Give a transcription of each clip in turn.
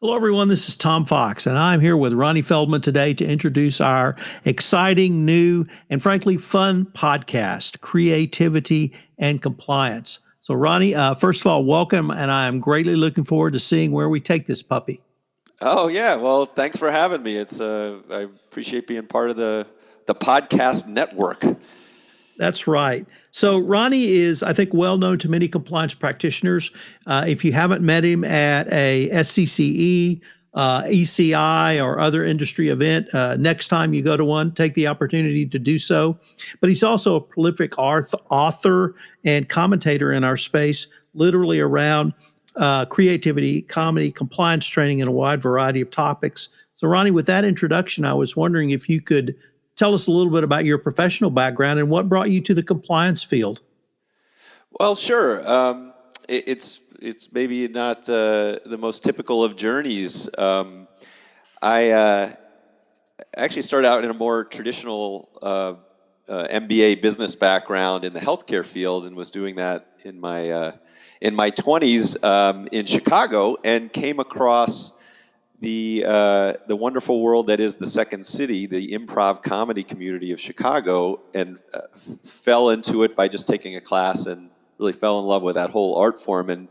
Hello, everyone. This is Tom Fox, and I'm here with Ronnie Feldman today to introduce our exciting, new, and frankly fun podcast, Creativity and Compliance. So, Ronnie, first of all, welcome, and I am greatly looking forward to seeing where we take this puppy. Oh yeah, well, thanks for having me. I appreciate being part of the podcast network. That's right. So Ronnie is, I think, well known to many compliance practitioners. If you haven't met him at a SCCE, ECI, or other industry event, next time you go to one, take the opportunity to do so. But he's also a prolific author and commentator in our space, literally around creativity, comedy, compliance training, and a wide variety of topics. So, Ronnie, with that introduction, I was wondering if you could tell us a little bit about your professional background and what brought you to the compliance field. Well, sure. It's maybe not the most typical of journeys. I actually started out in a more traditional MBA business background in the healthcare field, and was doing that in my 20s in Chicago, and came across the wonderful world that is the Second City, the improv comedy community of Chicago, and fell into it by just taking a class, and really fell in love with that whole art form. And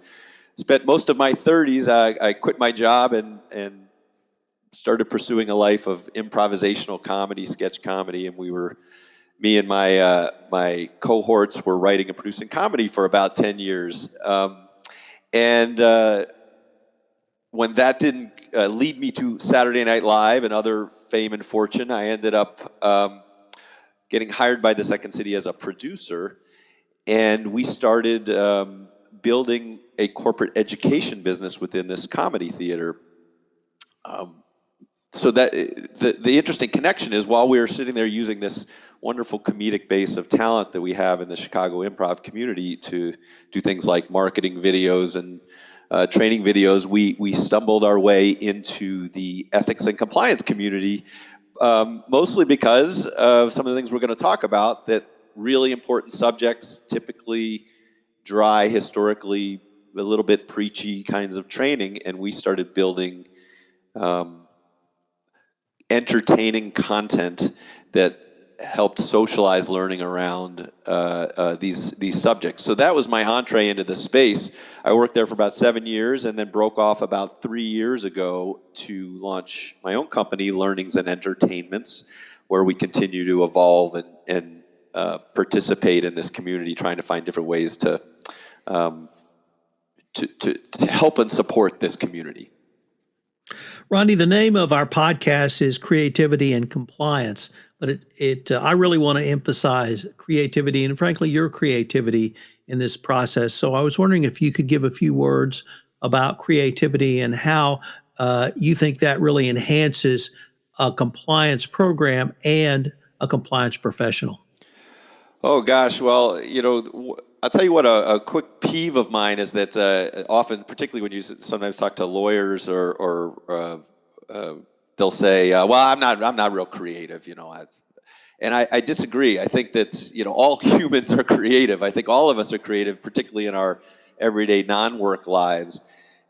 spent most of my 30s. I quit my job and started pursuing a life of improvisational comedy, sketch comedy, and me and my cohorts were writing and producing comedy for about 10 years. And when that didn't lead me to Saturday Night Live and other fame and fortune, I ended up getting hired by the Second City as a producer, and we started building a corporate education business within this comedy theater. So that the interesting connection is, while we were sitting there using this wonderful comedic base of talent that we have in the Chicago improv community to do things like marketing videos and training videos, we stumbled our way into the ethics and compliance community, mostly because of some of the things we're going to talk about, that really important subjects, typically dry, historically a little bit preachy kinds of training, and we started building entertaining content that helped socialize learning around these subjects. So that was my entree into the space. I worked there for about 7 years, and then broke off about 3 years ago to launch my own company, Learnings and Entertainments, where we continue to evolve and participate in this community, trying to find different ways to help and support this community. Ronnie, the name of our podcast is Creativity and Compliance, but I really want to emphasize creativity and, frankly, your creativity in this process. So I was wondering if you could give a few words about creativity and how you think that really enhances a compliance program and a compliance professional. Oh gosh, well, I'll tell you what, a quick peeve of mine is that often, particularly when you sometimes talk to lawyers, or they'll say, "Well, I'm not real creative," and I disagree. I think that all humans are creative. I think all of us are creative, particularly in our everyday non-work lives.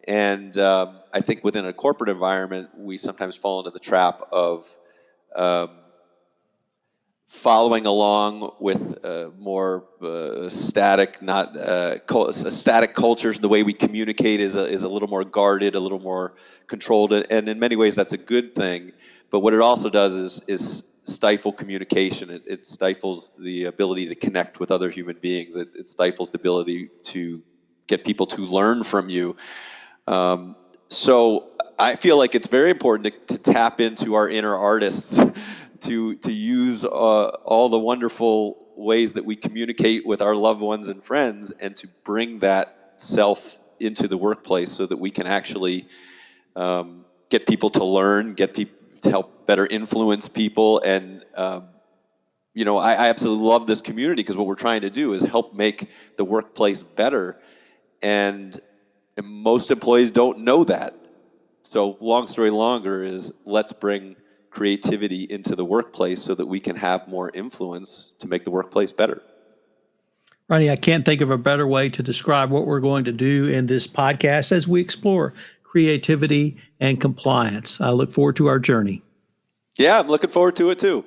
And I think within a corporate environment, we sometimes fall into the trap of following along with more static, not static cultures. The way we communicate is a little more guarded, a little more controlled, and in many ways that's a good thing. But what it also does is stifle communication. It stifles the ability to connect with other human beings. It stifles the ability to get people to learn from you. So I feel like it's very important to tap into our inner artists, to use all the wonderful ways that we communicate with our loved ones and friends, and to bring that self into the workplace, so that we can actually get people to learn, get people to help better influence people. And I absolutely love this community, because what we're trying to do is help make the workplace better, and most employees don't know that. So long story longer is, let's bring creativity into the workplace so that we can have more influence to make the workplace better. Ronnie, I can't think of a better way to describe what we're going to do in this podcast as we explore creativity, and compliance. I look forward to our journey. Yeah, I'm looking forward to it too.